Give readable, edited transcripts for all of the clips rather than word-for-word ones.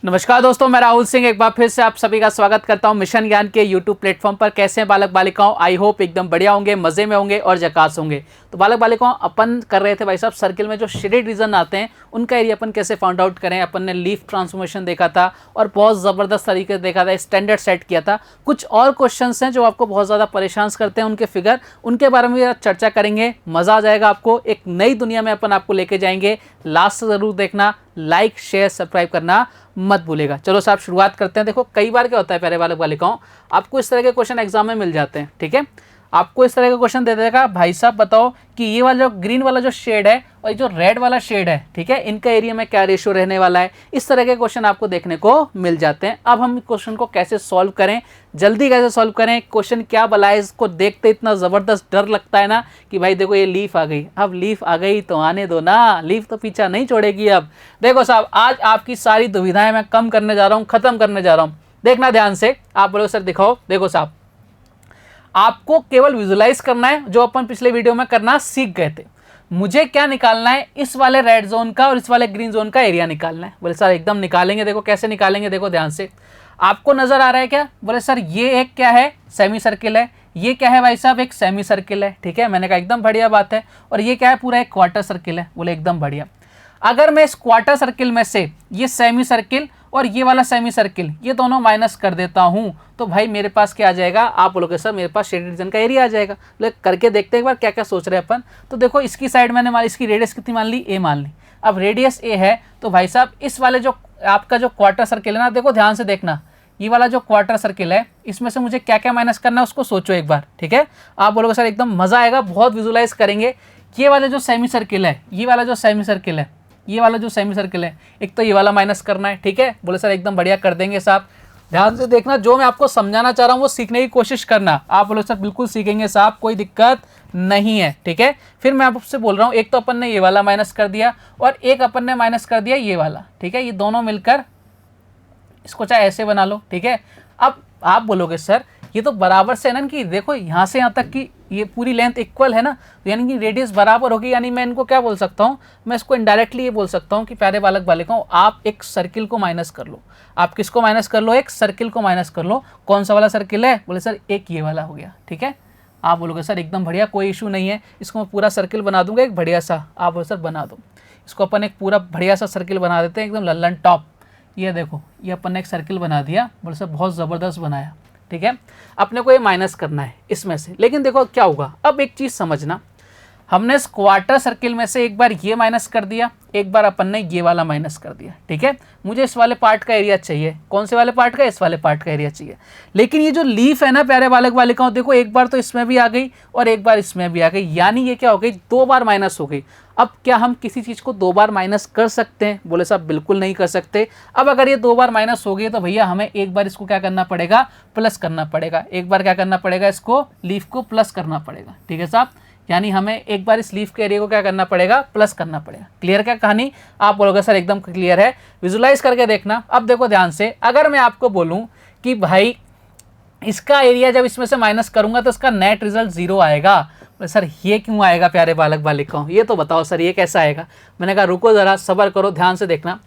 नमस्कार दोस्तों, मैं राहुल सिंह एक बार फिर से आप सभी का स्वागत करता हूं मिशन ज्ञान के यूट्यूब प्लेटफॉर्म पर। कैसे हैं बालक बालिकाओं? आई होप एकदम बढ़िया होंगे, मजे में होंगे और झकास होंगे। तो बालक बालिकाओं, अपन कर रहे थे भाई साहब सर्किल में जो शेडेड रीजन आते हैं उनका एरिया अपन कैसे फाउंड आउट करें। अपन ने लीफ ट्रांसफॉर्मेशन देखा था और बहुत ज़बरदस्त तरीके से देखा था, स्टैंडर्ड सेट किया था। कुछ और क्वेश्चन हैं जो आपको बहुत ज़्यादा परेशान करते हैं, उनके फिगर, उनके बारे में चर्चा करेंगे। मज़ा आ जाएगा आपको, एक नई दुनिया में अपन आपको लेके जाएंगे। लास्ट से ज़रूर देखना, लाइक शेयर सब्सक्राइब करना मत भूलेगा। चलो साहब शुरुआत करते हैं। देखो कई बार क्या होता है प्यारे बालक बालिकाओं, आपको इस तरह के क्वेश्चन एग्जाम में मिल जाते हैं। ठीक है, आपको इस तरह का क्वेश्चन दे देगा, भाई साहब बताओ कि ये वाला जो ग्रीन वाला जो शेड है और जो रेड वाला शेड है, ठीक है, इनका एरिया में क्या रेशियो रहने वाला है। इस तरह के क्वेश्चन आपको देखने को मिल जाते हैं। अब हम क्वेश्चन को कैसे सॉल्व करें, जल्दी कैसे सॉल्व करें, क्वेश्चन क्या बला है, इसको देखते इतना ज़बरदस्त डर लगता है ना कि भाई देखो ये लीफ आ गई। अब लीफ आ गई तो आने दो ना, लीफ तो पीछा नहीं छोड़ेगी। अब देखो साहब, आज आपकी सारी दुविधाएं मैं कम करने जा रहा हूँ, खत्म करने जा रहा हूँ। देखना ध्यान से, आप बोलो सर दिखाओ। देखो साहब, आपको केवल विजुलाइज करना है जो अपन पिछले वीडियो में करना सीख गए थे। मुझे क्या निकालना है, इस वाले रेड जोन का और इस वाले ग्रीन जोन का एरिया निकालना है। बोले सर एकदम निकालेंगे, देखो कैसे निकालेंगे, देखो ध्यान से। आपको नजर आ रहा है क्या? बोले सर ये एक क्या है, सेमी सर्किल है। ये क्या है भाई साहब, एक सेमी सर्किल है। ठीक है, मैंने कहा एकदम बढ़िया बात है। और ये क्या है, पूरा एक क्वार्टर सर्किल है। बोले एकदम बढ़िया। अगर मैं इस क्वार्टर सर्किल में से ये सेमी सर्किल और ये वाला सेमी सर्किल ये दोनों माइनस कर देता हूं तो भाई मेरे पास क्या आ जाएगा? आप बोलोगे सर मेरे पास शेडेड रीजन का एरिया आ जाएगा। लेकिन करके देखते हैं एक बार क्या क्या सोच रहे हैं अपन। तो देखो इसकी साइड मैंने मान, इसकी रेडियस कितनी मान ली? ए मान ली। अब रेडियस ए है तो भाई साहब इस वाले जो आपका जो क्वार्टर सर्किल है ना, देखो ध्यान से देखना, ये वाला जो क्वार्टर सर्किल है इसमें से मुझे क्या क्या माइनस करना है उसको सोचो एक बार। ठीक है, आप बोलोगे सर एकदम मजा आएगा, बहुत विजुलाइज करेंगे। ये वाला जो सेमी सर्किल है, ये वाला जो सेमी सर्किल है, ये वाला जो सेमी सर्किल है, एक तो ये वाला माइनस करना है। ठीक है, बोले सर एकदम बढ़िया कर देंगे साहब। ध्यान से देखना, जो मैं आपको समझाना चाह रहा हूँ वो सीखने की कोशिश करना। आप बोले सर बिल्कुल सीखेंगे साहब, कोई दिक्कत नहीं है। ठीक है, फिर मैं आपसे बोल रहा हूँ, एक तो अपन ने ये वाला माइनस कर दिया और एक अपन ने माइनस कर दिया ये वाला। ठीक है, ये दोनों मिलकर इसको चाहे ऐसे बना लो। ठीक है, अब आप बोलोगे सर ये तो बराबर से है ना कि देखो यहाँ से यहाँ तक की ये पूरी लेंथ इक्वल है ना, तो यानी कि रेडियस बराबर होगी। यानी मैं इनको क्या बोल सकता हूँ, मैं इसको इनडायरेक्टली ये बोल सकता हूँ कि प्यारे बालक बालिकाओं आप एक सर्किल को माइनस कर लो। आप किसको माइनस कर लो? एक सर्किल को माइनस कर लो। कौन सा वाला सर्किल है? बोले सर एक ये वाला हो गया। ठीक है, आप बोलोगे सर एकदम बढ़िया, कोई इशू नहीं है, इसको मैं पूरा सर्किल बना दूंगा एक बढ़िया सा। आप बोलो सर बना दो, इसको अपन एक पूरा बढ़िया सा सर्किल बना देते हैं, एकदम लल्लन टॉप। ये देखो, ये अपन ने एक सर्किल बना दिया। बोले सर बहुत ज़बरदस्त बनाया। ठीक है, अपने को ये माइनस करना है इसमें से। लेकिन देखो क्या होगा, अब एक चीज़ समझना, हमने इस क्वार्टर सर्किल में से एक बार ये माइनस कर दिया, एक बार अपन ने ये वाला माइनस कर दिया। ठीक है, मुझे इस वाले पार्ट का एरिया चाहिए। कौन से वाले पार्ट का? इस वाले पार्ट का एरिया चाहिए। लेकिन ये जो लीफ है ना प्यारे बालक बालिकाओं, देखो एक बार तो इसमें भी आ गई और एक बार इसमें भी आ गई, यानी ये क्या हो गई, दो बार माइनस हो गई। अब क्या हम किसी चीज़ को दो बार माइनस कर सकते हैं? बोले साहब बिल्कुल नहीं कर सकते। अब अगर ये दो बार माइनस हो गई तो भैया हमें एक बार इसको क्या करना पड़ेगा? प्लस करना पड़ेगा। एक बार क्या करना पड़ेगा? इसको लीफ को प्लस करना पड़ेगा। ठीक है साहब, यानी हमें एक बार इस लीफ के एरिया को क्या करना पड़ेगा? प्लस करना पड़ेगा। क्लियर क्या कहानी? आप बोलोगे सर एकदम क्लियर है, विजुलाइज करके देखना। अब देखो ध्यान से, अगर मैं आपको बोलूं कि भाई इसका एरिया जब इसमें से माइनस करूंगा तो इसका नेट रिजल्ट 0 आएगा। सर ये क्यों आएगा प्यारे बालक बालिकाओं, ये तो बताओ सर ये कैसा आएगा? मैंने कहा रुको ज़रा सब्र करो, ध्यान से देखना।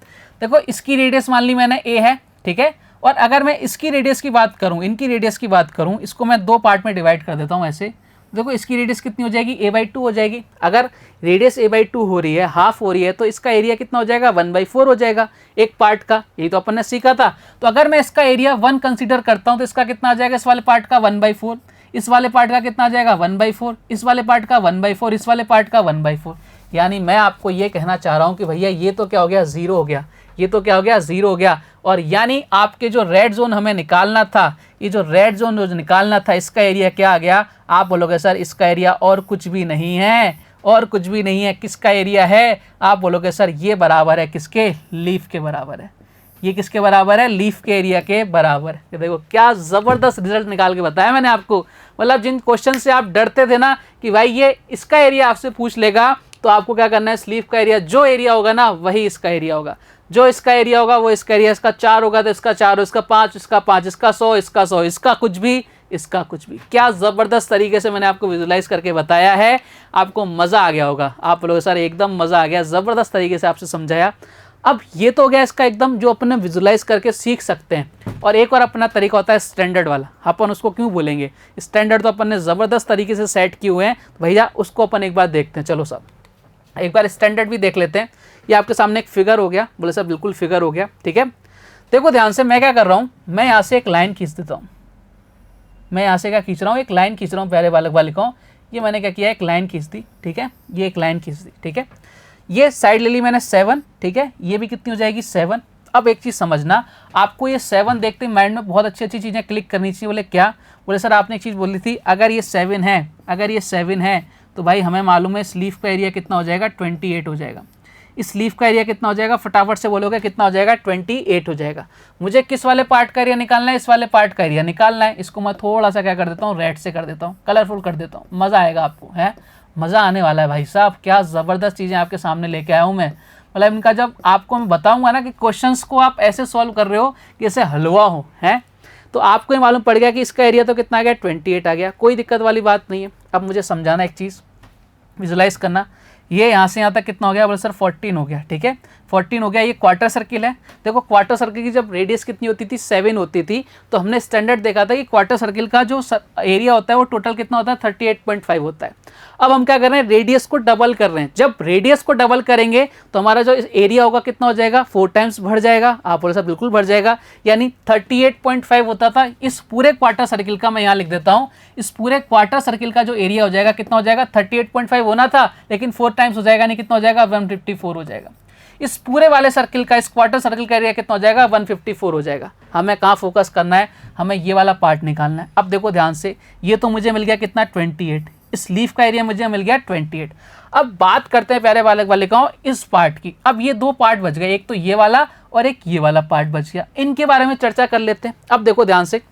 देखो इसकी रेडियस मान ली मैंने ए है। ठीक है, और अगर मैं इसकी रेडियस की बात करूँ, इनकी रेडियस की बात करूँ, इसको मैं दो पार्ट में डिवाइड कर देता हूँ ऐसे। देखो इसकी रेडियस कितनी हो जाएगी? a/2 हो जाएगी। अगर रेडियस a/2 हो रही है, हाफ हो रही है, तो इसका एरिया कितना हो जाएगा? 1/4 हो जाएगा एक पार्ट का। यही तो अपन ने सीखा था। तो अगर मैं इसका एरिया 1 कंसीडर करता हूँ तो इसका कितना आ जाएगा? इस वाले पार्ट का 1/4, इस वाले पार्ट का कितना आ जाएगा? 1/4, इस वाले पार्ट का 1/4, इस वाले पार्ट का 1/4। यानी मैं आपको ये कहना चाह रहा हूँ कि भैया ये तो क्या हो गया? 0 हो गया। ये तो क्या हो गया? 0 हो गया। और यानी आपके जो रेड जोन हमें निकालना था, ये जो रेड जोन जो निकालना था, इसका एरिया क्या आ गया? आप बोलोगे सर इसका एरिया और कुछ भी नहीं है, और कुछ भी नहीं है। किसका एरिया है? आप बोलोगे सर ये बराबर है किसके? लीफ के बराबर है। ये किसके बराबर है? लीफ के एरिया के बराबर। ये देखो क्या ज़बरदस्त रिजल्ट निकाल के बताया मैंने आपको। मतलब जिन क्वेश्चन से आप डरते थे ना कि भाई ये इसका एरिया आपसे पूछ लेगा, तो आपको क्या करना है? स्लीव का एरिया जो एरिया होगा ना वही इसका एरिया होगा, जो इसका एरिया होगा वो इसका एरिया। इसका 4 होगा तो इसका 4, इसका 5, इसका 5, इसका 100, इसका 100, इसका कुछ भी, इसका कुछ भी। क्या ज़बरदस्त तरीके से मैंने आपको विजुलाइज करके बताया है, आपको मज़ा आ गया होगा। आप लोग सर एकदम मज़ा आ गया, ज़बरदस्त तरीके से आपसे समझाया। अब ये तो हो गया इसका एकदम जो अपन विजुलाइज करके सीख सकते हैं। और एक और अपना तरीका होता है स्टैंडर्ड वाला, अपन उसको क्यों बोलेंगे, स्टैंडर्ड तो अपन ने ज़बरदस्त तरीके से सेट किए हुए हैं, तो भैया उसको अपन एक बार देखते हैं। चलो सब एक बार स्टैंडर्ड भी देख लेते हैं। ये आपके सामने एक फिगर हो गया, बोले सर बिल्कुल फिगर हो गया, ठीक है। देखो ध्यान से, मैं क्या कर रहा हूँ, मैं यहाँ से एक लाइन खींच देता हूँ। मैं यहाँ से क्या खींच रहा हूँ, एक लाइन खींच रहा हूँ प्यारे बालक बालिकाओं। ये मैंने क्या किया, एक लाइन खींच दी, ठीक है, ये एक लाइन खींच दी, ठीक है। ये साइड ले ली मैंने 7, ठीक है, ये भी कितनी हो जाएगी 7। अब एक चीज़ समझना, आपको ये 7 देखते माइंड में बहुत अच्छी अच्छी चीज़ें क्लिक करनी चाहिए। बोले क्या, बोले सर आपने एक चीज़ बोली थी, अगर ये 7 है, अगर ये 7 है तो भाई हमें मालूम है स्लीव का एरिया कितना हो जाएगा, 28 हो जाएगा। इस स्लीव का एरिया कितना हो जाएगा, फटाफट से बोलोगे कितना हो जाएगा, 28 हो जाएगा। मुझे किस वाले पार्ट का एरिया निकालना है, इस वाले पार्ट का एरिया निकालना है। इसको मैं थोड़ा सा क्या कर देता हूँ, रेड से कर देता हूँ, कलरफुल कर देता हूँ, मज़ा आएगा आपको, है मज़ा आने वाला है भाई साहब। क्या ज़बरदस्त चीज़ें आपके सामने लेके आया हूँ मैं। मतलब इनका जब आपको मैं बताऊँगा ना कि क्वेश्चंस को आप ऐसे सॉल्व कर रहे हो कि ऐसे हलवा हो, है तो आपको ये मालूम पड़ गया कि इसका एरिया तो कितना आ गया, 28 आ गया। कोई दिक्कत वाली बात नहीं है। अब मुझे समझाना एक चीज़, विजुलाइज करना, ये यहाँ से यहाँ तक कितना हो गया, बोले सर 14 हो गया, ठीक है 14 हो गया। ये क्वार्टर सर्किल है। देखो क्वार्टर सर्किल की जब रेडियस कितनी होती थी, 7 होती थी, तो हमने स्टैंडर्ड देखा था कि क्वार्टर सर्किल का जो एरिया होता है वो टोटल कितना होता है, 38.5 होता है। अब हम क्या कर रहे हैं, रेडियस को डबल कर रहे हैं। जब रेडियस को डबल करेंगे तो हमारा जो एरिया होगा कितना हो जाएगा, 4 टाइम्स बढ़ जाएगा। आप बोले सर बिल्कुल बढ़ जाएगा, यानी 38.5 होता था इस पूरे क्वार्टर सर्किल का। मैं यहाँ लिख देता हूँ, इस पूरे क्वार्टर सर्किल का जो एरिया हो जाएगा कितना हो जाएगा, 38.5 होना था, लेकिन 4 टाइम्स हो जाएगा, नहीं कितना हो जाएगा, 154 हो जाएगा। इस पूरे वाले सर्किल का, इस क्वार्टर सर्किल का एरिया कितना हो जाएगा, 154 हो जाएगा। हमें कहाँ फोकस करना है, हमें ये वाला पार्ट निकालना है। अब देखो ध्यान से, ये तो मुझे मिल गया कितना, 28। इस लीफ का एरिया मुझे मिल गया 28। अब बात करते हैं प्यारे बालक बालिकाओं इस पार्ट की। अब ये 2 पार्ट बच गए, एक तो ये वाला और एक ये वाला पार्ट बच गया। इनके बारे में चर्चा कर लेते हैं। अब देखो ध्यान से,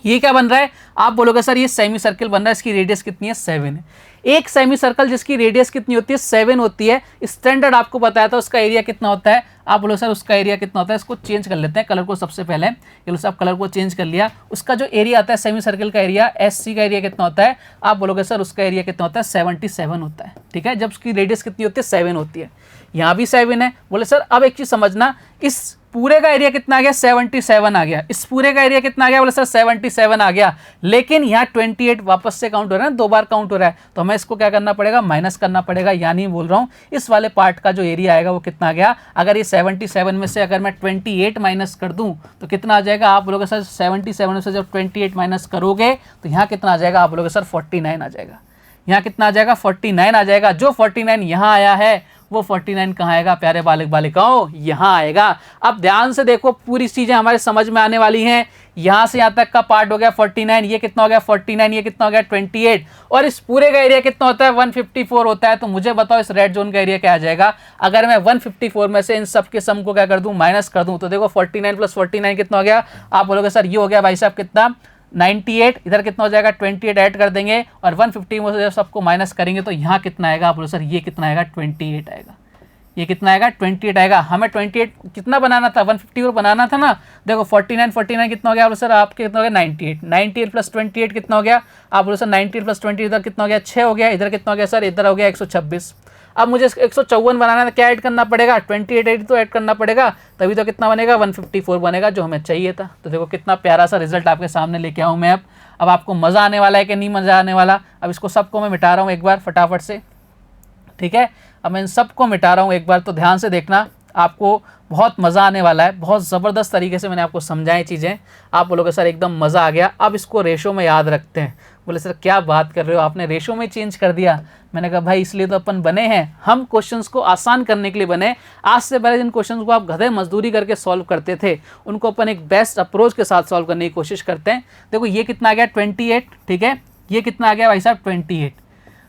ये क्या बन रहा है, आप बोलोगे सर ये सेमी सर्कल बन रहा है, इसकी रेडियस कितनी है, 7 है। एक सेमी सर्कल जिसकी रेडियस कितनी होती है, 7 होती है, स्टैंडर्ड आपको बताया था उसका एरिया कितना होता है। आप बोलो सर उसका एरिया कितना होता है, इसको चेंज कर लेते हैं कलर को सबसे पहले। ये सब कलर को चेंज कर लिया। उसका जो एरिया आता है सेमी सर्कल का एरिया, SC का एरिया कितना होता है, आप बोलोगे सर उसका एरिया कितना होता है, 77 होता है, ठीक है। जब उसकी रेडियस कितनी होती है, 7 होती है। यहाँ भी 7 है। बोले सर अब एक चीज़ समझना, इस पूरे का एरिया कितना आ गया, 77 आ गया। इस पूरे का एरिया कितना आ गया, बोले सर 77 आ गया, लेकिन यहाँ 28 वापस से काउंट हो रहा है, 2 बार काउंट हो रहा है, तो हमें इसको क्या करना पड़ेगा, माइनस करना पड़ेगा। यानी बोल रहा हूँ इस वाले पार्ट का जो एरिया आएगा वो कितना आ गया, अगर ये 77 में से अगर मैं 28 माइनस कर दूँ तो कितना आ जाएगा। आप बोलोगे सर 77 में से जब 28 माइनस करोगे तो यहाँ कितना आ जाएगा, आप बोलोगे सर 49 आ जाएगा। यहाँ कितना आ जाएगा, 49 आ जाएगा। जो 49 यहाँ आया है वो 49 कहाँ आएगा प्यारे बालक बालिकाओं, यहाँ आएगा। अब ध्यान से देखो, पूरी चीज़ें हमारे समझ में आने वाली हैं। यहाँ से यहाँ तक का पार्ट हो गया 49, ये कितना हो गया 49, ये कितना हो गया 28, और इस पूरे का एरिया कितना होता है, 154 होता है। तो मुझे बताओ इस रेड जोन का एरिया क्या आ जाएगा। अगर मैं 154 में से इन सब के सम को क्या कर दूँ, माइनस कर दूँ, तो देखो 49 + 49 कितना हो गया। आप बोलोगे सर ये हो गया भाई साहब कितना, 98। इधर कितना हो जाएगा, 28 ऐड कर देंगे, और 150 में से जब सबको माइनस करेंगे तो यहाँ कितना आएगा। आप बोलो सर ये कितना आएगा, 28 आएगा। ये कितना आएगा, 28 आएगा। हमें 28 कितना बनाना था, 154 बनाना था ना। देखो 49 कितना हो गया, आप बोलो सर आपके कितना हो गया, 98 + 28 कितना हो गया। आप बोलो सर 98 + 20 इधर कितना हो गया, 6 हो गया। इधर कितना हो गया सर, इधर हो गया 126। अब मुझे 154 बनाना है, क्या ऐड करना पड़ेगा, 28 तो ऐड करना पड़ेगा, तभी तो कितना बनेगा, 154 बनेगा, जो हमें चाहिए था। तो देखो कितना प्यारा सा रिजल्ट आपके सामने लेके आऊँ मैं। अब आपको मज़ा आने वाला है कि नहीं मज़ा आने वाला। अब इसको सबको मैं मिटा रहा हूँ एक बार फटाफट से, ठीक है। अब मैं इन सबको मिटा रहा हूँ एक बार, तो ध्यान से देखना, आपको बहुत मज़ा आने वाला है। बहुत ज़बरदस्त तरीके से मैंने आपको समझाई चीज़ें। आप बोलोगे सर एकदम मज़ा आ गया। अब इसको रेशो में याद रखते हैं। बोले सर क्या बात कर रहे हो, आपने रेशो में चेंज कर दिया। मैंने कहा भाई इसलिए तो अपन बने हैं, हम क्वेश्चंस को आसान करने के लिए बने। आज से पहले जिन क्वेश्चंस को आप गधे मजदूरी करके सॉल्व करते थे, उनको अपन एक बेस्ट अप्रोच के साथ सॉल्व करने की कोशिश करते हैं। देखो ये कितना आ गया, 28, ठीक है। ये कितना आ गया भाई साहब, 28।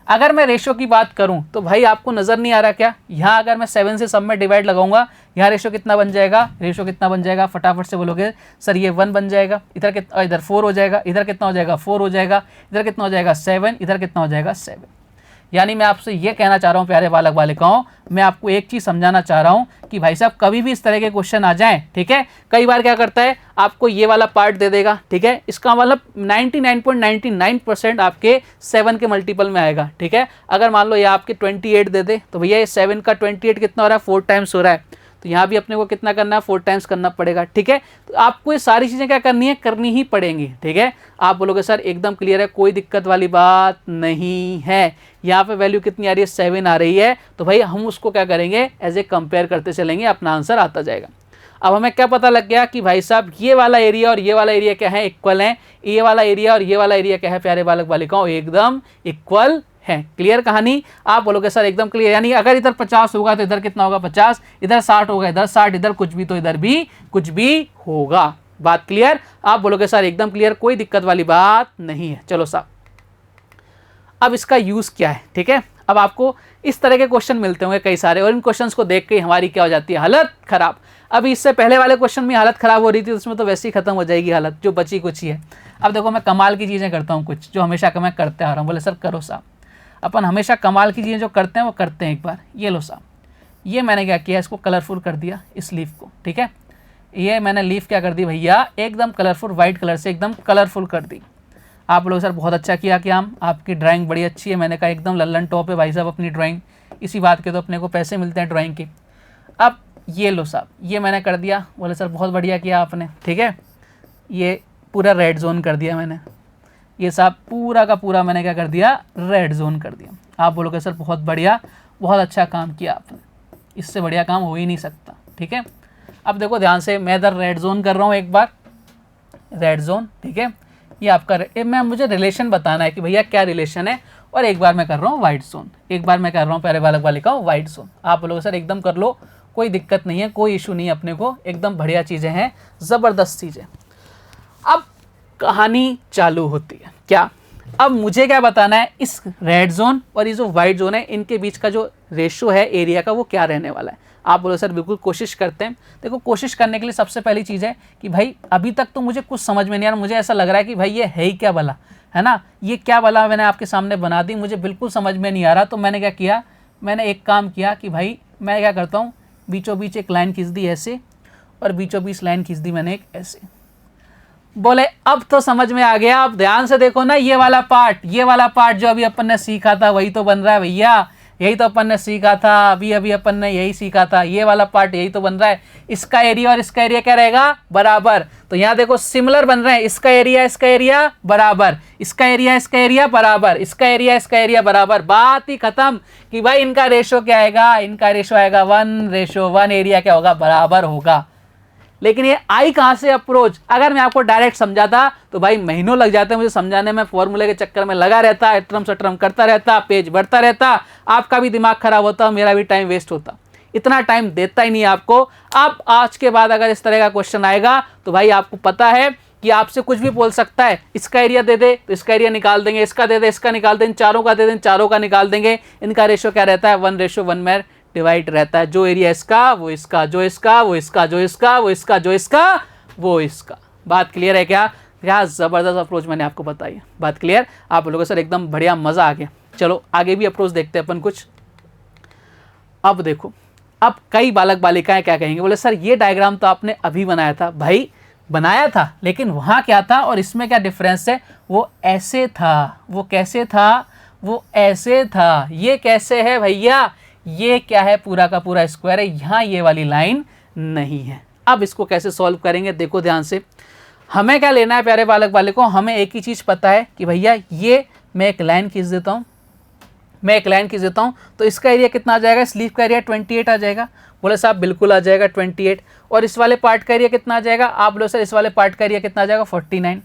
अगर मैं रेशो की बात करूं तो भाई आपको नज़र नहीं आ रहा क्या, यहाँ अगर मैं 7 से सब में डिवाइड लगाऊंगा, यहाँ रेशो कितना बन जाएगा, रेशो कितना बन जाएगा, फटाफट से बोलोगे सर ये 1 बन जाएगा। इधर कितना, इधर 4 हो जाएगा। इधर कितना हो जाएगा, 4 हो जाएगा। इधर कितना हो जाएगा, 7। इधर कितना हो जाएगा, 7। यानी मैं आपसे ये कहना चाह रहा हूँ प्यारे बालक बालिकाओं, मैं आपको एक चीज़ समझाना चाह रहा हूँ कि भाई साहब कभी भी इस तरह के क्वेश्चन आ जाएं, ठीक है। कई बार क्या करता है, आपको ये वाला पार्ट दे देगा, ठीक है। इसका मतलब 99.99% आपके 7 के मल्टीपल में आएगा, ठीक है। अगर मान लो ये आपके 28 दे दे, तो भैया ये 7 का 28 कितना हो रहा है, 4 टाइम्स हो रहा है। तो यहाँ भी अपने को कितना करना है, 4 टाइम्स करना पड़ेगा। ठीक है, तो आपको ये सारी चीज़ें क्या करनी है, करनी ही पड़ेंगी। ठीक है, आप बोलोगे सर एकदम क्लियर है, कोई दिक्कत वाली बात नहीं है। यहाँ पे वैल्यू कितनी आ रही है, 7 आ रही है, तो भाई हम उसको क्या करेंगे, एज ए कंपेयर करते चलेंगे, अपना आंसर आता जाएगा। अब हमें क्या पता लग गया कि भाई साहब ये वाला एरिया और ये वाला एरिया क्या है, इक्वल है। ये वाला एरिया और ये वाला एरिया क्या है प्यारे बालक बालिकाओं, एकदम इक्वल है। क्लियर कहानी, आप बोलोगे सर एकदम क्लियर, यानी अगर इधर 50 होगा तो इधर कितना होगा 50, इधर 60 होगा इधर 60, इधर कुछ भी तो इधर भी कुछ भी होगा। बात क्लियर, आप बोलोगे सर एकदम क्लियर, कोई दिक्कत वाली बात नहीं है। चलो साहब, अब इसका यूज़ क्या है। ठीक है, अब आपको इस तरह के क्वेश्चन मिलते होंगे कई सारे, और इन क्वेश्चंस को देख के हमारी क्या हो जाती है, हालत खराब। अभी इससे पहले वाले क्वेश्चन में हालत खराब हो रही थी, उसमें तो वैसे ही खत्म हो जाएगी हालत, जो बची कुछ ही है। अब देखो मैं कमाल की चीज़ें करता हूँ कुछ, जो हमेशा मैं करते आ रहा हूँ। बोले सर करो साहब, अपन हमेशा कमाल की चीज़ें जो करते हैं वो करते हैं। एक बार ये लो साहब, ये मैंने क्या किया, इसको कलरफुल कर दिया इस लीफ को। ठीक है, ये मैंने लीफ क्या कर दी भैया, एकदम कलरफुल, वाइट कलर से एकदम कलरफुल कर दी। आप लोग सर बहुत अच्छा किया कि हम, आपकी ड्राइंग बड़ी अच्छी है। मैंने कहा एकदम लल्लन टॉप है भाई साहब अपनी ड्राइंग, इसी बात के तो अपने को पैसे मिलते हैं ड्राइंग के। अब ये लो साहब, ये मैंने कर दिया। बोले सर बहुत बढ़िया किया आपने। ठीक है, ये पूरा रेड जोन कर दिया मैंने, ये साहब पूरा का पूरा मैंने क्या कर दिया, रेड जोन कर दिया। आप बोलोगे सर बहुत बढ़िया, बहुत अच्छा काम किया आपने, इससे बढ़िया काम हो ही नहीं सकता। ठीक है, अब देखो ध्यान से, मैं इधर रेड जोन कर रहा हूँ, एक बार रेड जोन। ठीक है, ये आपका मैं मुझे रिलेशन बताना है कि भैया क्या रिलेशन है, और एक बार मैं कर रहा हूँ वाइट जोन, एक बार मैं कर रहा हूँ प्यारे बालक बालिकाओं वाइट जोन। आप बोलोगे सर एकदम कर लो, कोई दिक्कत नहीं है, कोई इशू नहीं है अपने को, एकदम बढ़िया चीज़ें हैं, ज़बरदस्त चीज़ें। अब कहानी चालू होती है क्या, अब मुझे क्या बताना है, इस रेड जोन और ये जो वाइट जोन है, इनके बीच का जो रेशो है एरिया का, वो क्या रहने वाला है। आप बोलो सर बिल्कुल कोशिश करते हैं। देखो कोशिश करने के लिए सबसे पहली चीज़ है कि भाई अभी तक तो मुझे कुछ समझ में नहीं आ रहा, मुझे ऐसा लग रहा है कि भाई ये है ही क्या भला, है ना, ये क्या भला मैंने आपके सामने बना दी, मुझे बिल्कुल समझ में नहीं आ रहा। तो मैंने क्या किया, मैंने एक काम किया कि भाई मैं क्या करता हूँ, बीचों बीच एक लाइन खींच दी ऐसे, और बीचों बीच लाइन खींच दी मैंने एक ऐसे। बोले अब तो समझ में आ गया। अब ध्यान से देखो ना, ये वाला पार्ट जो अभी अपन ने सीखा था वही तो बन रहा है भैया, यही तो अपन ने सीखा था, अभी अभी अपन ने यही सीखा था, ये वाला पार्ट यही तो बन रहा है। इसका एरिया और इसका एरिया क्या रहेगा, बराबर। तो यहाँ देखो सिमिलर बन रहे हैं, इसका एरिया बराबर, इसका एरिया बराबर, इसका एरिया बराबर। बात ही खत्म कि भाई इनका रेशो क्या आएगा, इनका रेशो आएगा 1:1, एरिया क्या होगा, बराबर होगा। लेकिन ये आई कहाँ से अप्रोच, अगर मैं आपको डायरेक्ट समझाता तो भाई महीनों लग जाते मुझे समझाने में, फॉर्मूले के चक्कर में लगा रहता, एट्रम सट्रम करता रहता, पेज बढ़ता रहता, आपका भी दिमाग खराब होता, मेरा भी टाइम वेस्ट होता। इतना टाइम देता ही नहीं आपको। अब आज के बाद अगर इस तरह का क्वेश्चन आएगा तो भाई आपको पता है कि आपसे कुछ भी बोल सकता है, इसका एरिया दे दे तो इसका एरिया निकाल देंगे, इसका दे दे इसका निकाल देंगे, चारों का दे दें चारों का निकाल देंगे। इनका रेशो क्या रहता है, 1:1 में डिवाइड रहता है। जो एरिया इसका वो इसका, जो इसका वो इसका, जो इसका वो इसका, जो इसका वो इसका। बात क्लियर है क्या, क्या ज़बरदस्त अप्रोच मैंने आपको बताई है। बात क्लियर, आप बोलोगे सर एकदम बढ़िया, मज़ा आ गया। चलो आगे भी अप्रोच देखते हैं अपन कुछ। अब देखो, अब कई बालक बालिकाएं क्या कहेंगे, बोले सर ये डायग्राम तो आपने अभी बनाया था। भाई बनाया था, लेकिन वहाँ क्या था और इसमें क्या डिफरेंस है, वो ऐसे था, वो कैसे था, वो ऐसे था। ये कैसे है भैया, ये क्या है, पूरा का पूरा स्क्वायर है, यहाँ ये वाली लाइन नहीं है। अब इसको कैसे सॉल्व करेंगे, देखो ध्यान से। हमें क्या लेना है प्यारे बालक बालिकों, हमें एक ही चीज़ पता है कि भैया ये मैं एक लाइन खींच देता हूँ, तो इसका एरिया कितना आ जाएगा, स्लीव का एरिया 28 आ जाएगा। बोले साहब बिल्कुल आ जाएगा 28। और इस वाले पार्ट का एरिया कितना आ जाएगा, आप बोलो सर इस वाले पार्ट का एरिया कितना आ जाएगा 49,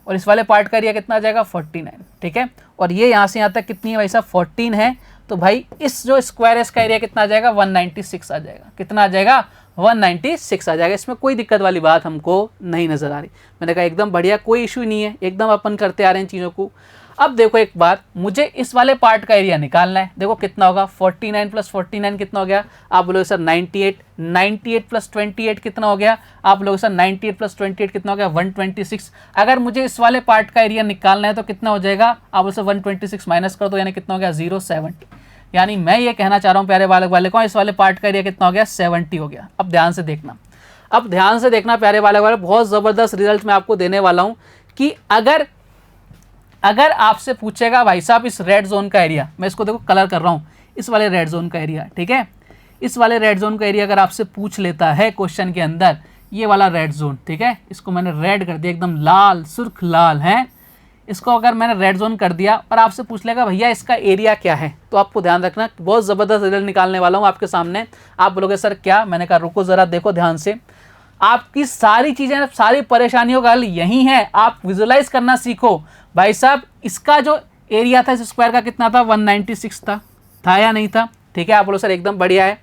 और इस वाले पार्ट का एरिया कितना आ जाएगा 49। ठीक है, और ये यहाँ से यहाँ तक कितनी है भाई साहब 14 है। तो भाई इस जो स्क्वायर है इसका एरिया कितना आ जाएगा 196 आ जाएगा। कितना आ जाएगा 196 आ जाएगा। इसमें कोई दिक्कत वाली बात हमको नहीं नज़र आ रही। मैंने कहा एकदम बढ़िया, कोई इशू नहीं है, एकदम अपन करते आ रहे हैं चीज़ों को। अब देखो एक बात, मुझे इस वाले पार्ट का एरिया निकालना है। देखो कितना होगा, 49 + 49 कितना हो गया, आप बोलोगे सर 98, 98 + 28 कितना हो गया, आप बोलोगे सर 98 + 28 कितना हो गया 126। अगर मुझे इस वाले पार्ट का एरिया निकालना है तो कितना हो जाएगा, आप बोलो सर 126 माइनस कर दो, यानी कितना हो गया 070। यानी मैं ये कहना चाह रहा हूँ प्यारे बालक बालिकों, इस वाले पार्ट का एरिया कितना हो गया 70 हो गया। अब ध्यान से देखना, प्यारे बालक बालिकों, बहुत ज़बरदस्त रिजल्ट मैं आपको देने वाला हूँ कि अगर आपसे पूछेगा भाई साहब इस रेड जोन का एरिया, मैं इसको देखो कलर कर रहा हूँ, इस वाले रेड जोन का एरिया, ठीक है, इस वाले रेड जोन का एरिया अगर आपसे पूछ लेता है क्वेश्चन के अंदर, ये वाला रेड जोन, ठीक है, इसको मैंने रेड कर दिया, एकदम लाल, सुर्ख लाल है, इसको अगर मैंने रेड जोन कर दिया और आपसे पूछ लेगा भैया इसका एरिया क्या है, तो आपको ध्यान रखना, बहुत ज़बरदस्त रिजल्ट निकालने वाला हूँ आपके सामने। आप बोलोगे सर क्या, मैंने कहा रुको ज़रा देखो ध्यान से, आपकी सारी चीज़ें, सारी परेशानियों का हल यही है, आप विजुलाइज करना सीखो। भाई साहब इसका जो एरिया था इस स्क्वायर का कितना था, 196 था या नहीं था, ठीक है। आप बोलो सर एकदम बढ़िया है।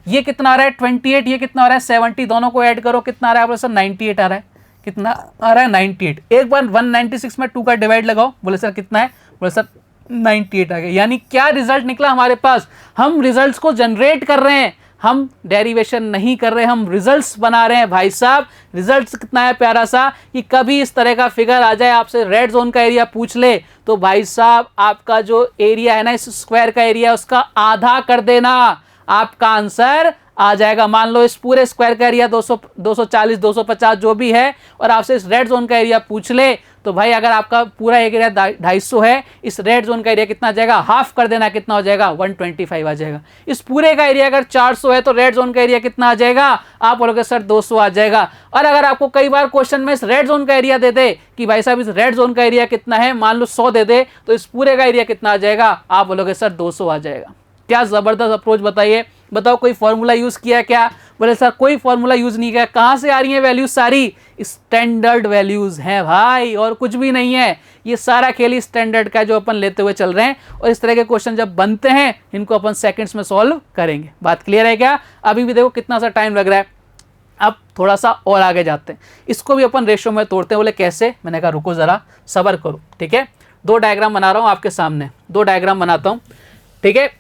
ये कितना आ रहा है 28, ये कितना आ रहा है 70, दोनों को ऐड करो कितना आ रहा है, आप बोलो सर 98 आ रहा है, कितना आ रहा है 98। एक बार 196 में 2 का डिवाइड लगाओ, बोले सर कितना है, बोले सर 98 आ गया। यानी क्या रिजल्ट निकला हमारे पास, हम रिजल्ट्स को जनरेट कर रहे हैं, हम डेरिवेशन नहीं कर रहे, हम रिजल्ट्स बना रहे हैं। भाई साहब रिजल्ट्स कितना है प्यारा सा, कि कभी इस तरह का फिगर आ जाए, आपसे रेड जोन का एरिया पूछ ले, तो भाई साहब आपका जो एरिया है ना इस स्क्वायर का एरिया, उसका आधा कर देना, आपका आंसर आ जाएगा। मान लो इस पूरे स्क्वायर का एरिया 200, 240, 250 जो भी है, और आपसे इस रेड जोन का एरिया पूछ ले, तो भाई अगर आपका पूरा एरिया 250 है, इस रेड जोन का एरिया कितना आ जाएगा, हाफ कर देना, कितना हो जाएगा 125 आ जाएगा। इस पूरे का एरिया अगर 400 है तो रेड जोन का एरिया कितना आ जाएगा, आप बोलोगे सर 200 आ जाएगा। और अगर आपको कई बार क्वेश्चन में इस रेड जोन का एरिया दे दे कि भाई साहब इस रेड जोन का एरिया कितना है, मान लो 100 दे दे, तो इस पूरे का एरिया कितना आ जाएगा, आप बोलोगे सर 200 आ जाएगा। क्या ज़बरदस्त अप्रोच, बताइए, बताओ कोई फॉर्मूला यूज़ किया क्या, बोले सर कोई फॉर्मूला यूज़ नहीं किया। कहाँ से आ रही है वैल्यूज, सारी स्टैंडर्ड वैल्यूज़ हैं भाई, और कुछ भी नहीं है। ये सारा खेल स्टैंडर्ड का जो अपन लेते हुए चल रहे हैं, और इस तरह के क्वेश्चन जब बनते हैं इनको अपन सेकंड्स में सॉल्व करेंगे। बात क्लियर है क्या, अभी भी देखो कितना सा टाइम लग रहा है। अब थोड़ा सा और आगे जाते हैं, इसको भी अपन रेशो में तोड़ते हैं। बोले कैसे, मैंने कहा रुको ज़रा सब्र करो, ठीक है। 2 डायग्राम बना रहा हूँ आपके सामने, 2 डायग्राम बनाता हूँ, ठीक है।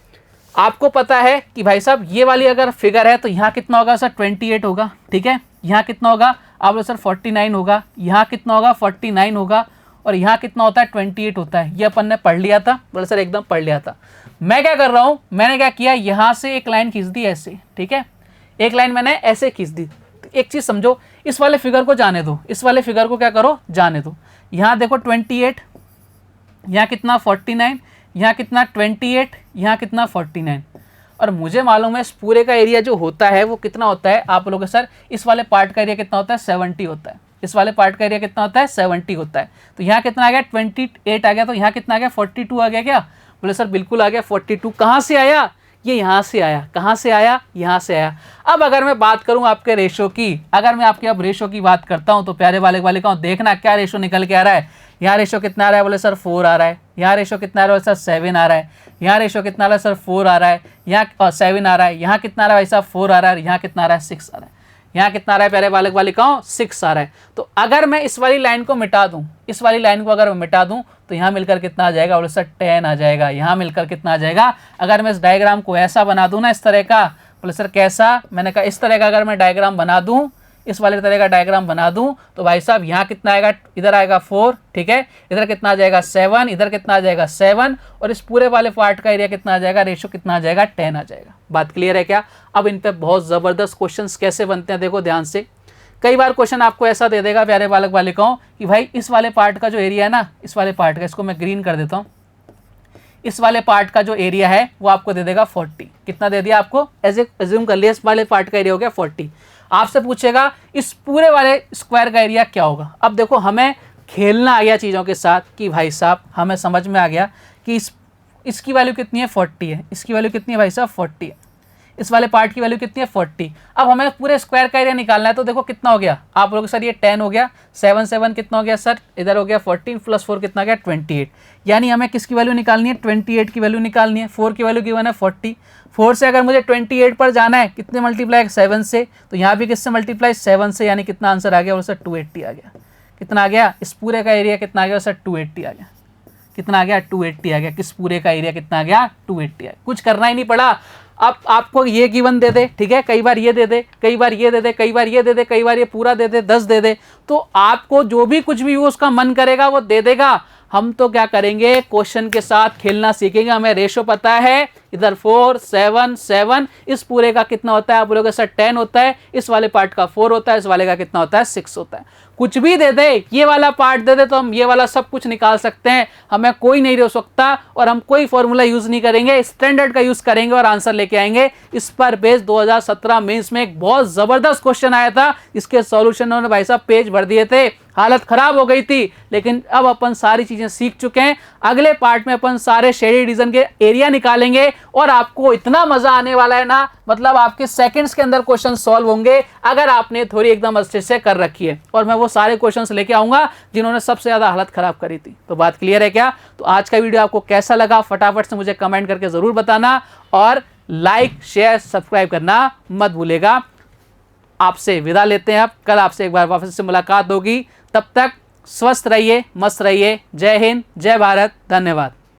आपको पता है कि भाई साहब ये वाली अगर फिगर है तो यहाँ कितना होगा सर 28 होगा, ठीक है। यहाँ कितना होगा, आप बोलो सर 49 होगा, यहाँ कितना होगा 49 होगा, और यहाँ कितना होता है 28 होता है। ये अपन ने पढ़ लिया था, बोले सर एकदम पढ़ लिया था। मैं क्या कर रहा हूँ, मैंने क्या किया, यहाँ से एक लाइन खींच दी ऐसे, ठीक है, एक लाइन मैंने ऐसे खींच दी। एक चीज़ समझो, इस वाले फिगर को जाने दो, इस वाले फिगर को क्या करो, जाने दो। यहाँ देखो 28, यहाँ कितना 49, यहाँ कितना 28, यहाँ कितना 49, और मुझे मालूम है इस पूरे का एरिया जो होता है वो कितना होता है। आप लोगों के सर इस वाले पार्ट का एरिया कितना होता है 70 होता है, इस वाले पार्ट का एरिया कितना होता है 70 होता है। तो यहाँ कितना आ गया 28 आ गया, तो यहाँ कितना आ गया 42 आ गया क्या, बोले सर बिल्कुल आ गया 42। कहाँ से आया, ये यहाँ से आया, कहाँ से आया, यहाँ से आया। अब अगर मैं बात करूँ आपके रेशो की, अगर मैं आपके अब रेशो की बात करता हूँ तो प्यारे वाले का देखना क्या रेशो निकल के आ रहा है। यहाँ रेशो कितना आ रहा है, बोले सर 4 आ रहा है। यहाँ रेशो कितना आ रहा है, सर 7 आ रहा है। यहाँ रेशो कितना आ रहा है, सर 4 आ रहा है, यहाँ 7 आ रहा है। यहाँ कितना आ रहा है भाई साहब 4 आ रहा है, यहाँ कितना आ रहा है 6 आ रहा है। यहाँ कितना आ रहा है प्यारे बालक बालिकाओं 6 आ रहा है। तो अगर मैं इस वाली लाइन को मिटा दूँ, इस वाली लाइन को अगर मैं मिटा दूँ तो यहाँ मिलकर कितना आ जाएगा, बोले सर 10 आ जाएगा। यहाँ मिलकर कितना आ जाएगा, अगर मैं इस डायग्राम को ऐसा बना दूँ ना इस तरह का, बोले सर कैसा, मैंने कहा इस तरह का अगर मैं डायग्राम बना दूँ, इस वाले तरह का डायग्राम बना दूं, तो भाई साहब यहाँ कितना आएगा, इधर आएगा 4, ठीक है, इधर कितना आ जाएगा 7, इधर कितना आ जाएगा 7, और इस पूरे वाले पार्ट का एरिया कितना आ जाएगा, रेशो कितना आ जाएगा 10 आ जाएगा। बात क्लियर है क्या। अब इन पे बहुत ज़बरदस्त क्वेश्चंस कैसे बनते हैं देखो ध्यान से। कई बार क्वेश्चन आपको ऐसा दे देगा प्यारे बालक बालिकाओं कि भाई इस वाले पार्ट का जो एरिया है ना, इस वाले पार्ट का, इसको मैं ग्रीन कर देता हूँ, इस वाले पार्ट का जो एरिया है वो आपको दे देगा 40। कितना दे दिया आपको, एज्यूम कर लिया इस वाले पार्ट का एरिया हो गया 40। आपसे पूछेगा इस पूरे वाले स्क्वायर का एरिया क्या होगा। अब देखो हमें खेलना आ गया चीज़ों के साथ कि भाई साहब हमें समझ में आ गया कि इसकी वैल्यू कितनी है 40 है, इसकी वैल्यू कितनी है भाई साहब 40 है, इस वाले पार्ट की वैल्यू कितनी है 40। अब हमें पूरे स्क्वायर का एरिया निकालना है, तो देखो कितना हो गया, आप बोलोगे सर ये 10 हो गया, 7 7 कितना हो गया सर, इधर हो गया 14 + 4 कितना गया 28। यानी हमें किसकी वैल्यू निकालनी है, 28 की वैल्यू निकालनी है। 4 की वैल्यू गिवन है 40, 4 से अगर मुझे 28 पर जाना है कितने मल्टीप्लाई 7 से, तो यहाँ भी किससे मल्टीप्लाई 7 से, यानी कितना आंसर आ गया, बोलो सर 280 आ गया। कितना आ गया, इस पूरे का एरिया कितना आ गया सर 280 आ गया। कितना आ गया 280 आ गया। किस पूरे का एरिया कितना आ गया 280 आ गया। कुछ करना ही नहीं पड़ा। अब आपको ये गिवन दे दे, ठीक है, कई बार ये दे दे, कई बार ये दे दे, कई बार ये दे दे, कई बार ये पूरा दे दे, 10 दे दे, तो आपको जो भी कुछ भी उसका मन करेगा वो दे देगा। हम तो क्या करेंगे, क्वेश्चन के साथ खेलना सीखेंगे। हमें रेशो पता है, इधर 4 7 7, इस पूरे का कितना होता है, आप बोलोगे सर 10 होता है, इस वाले पार्ट का 4 होता है, इस वाले का कितना होता है 6 होता है। कुछ भी दे दे, ये वाला पार्ट दे दे तो हम ये वाला सब कुछ निकाल सकते हैं, हमें कोई नहीं रोक सकता। और हम कोई फॉर्मूला यूज नहीं करेंगे, स्टैंडर्ड का यूज करेंगे और आंसर लेके आएंगे। इस पर बेस 2017 मेंस में एक बहुत जबरदस्त क्वेश्चन आया था, इसके सॉल्यूशन उन्होंने भाई साहब पेज भर दिए थे, हालत खराब हो गई थी। लेकिन अब अपन सारी चीजें सीख चुके हैं। अगले पार्ट में अपन सारे शेडेड रीजन के एरिया निकालेंगे और आपको इतना मजा आने वाला है ना, मतलब आपके सेकंड्स के अंदर क्वेश्चन सॉल्व होंगे अगर आपने थोड़ी एकदम अच्छे से कर रखी है। और मैं वो सारे क्वेश्चंस लेके आऊंगा जिन्होंने सबसे ज्यादा हालत खराब करी थी। तो बात क्लियर है क्या? तो आज का वीडियो आपको कैसा लगा फटाफट से मुझे कमेंट करके जरूर बताना, और लाइक शेयर सब्सक्राइब करना मत भूलेगा। आपसे विदा लेते हैं, अब कल आपसे एक बार वापस से मुलाकात होगी। तब तक स्वस्थ रहिए, मस्त रहिए। जय हिंद, जय भारत, धन्यवाद।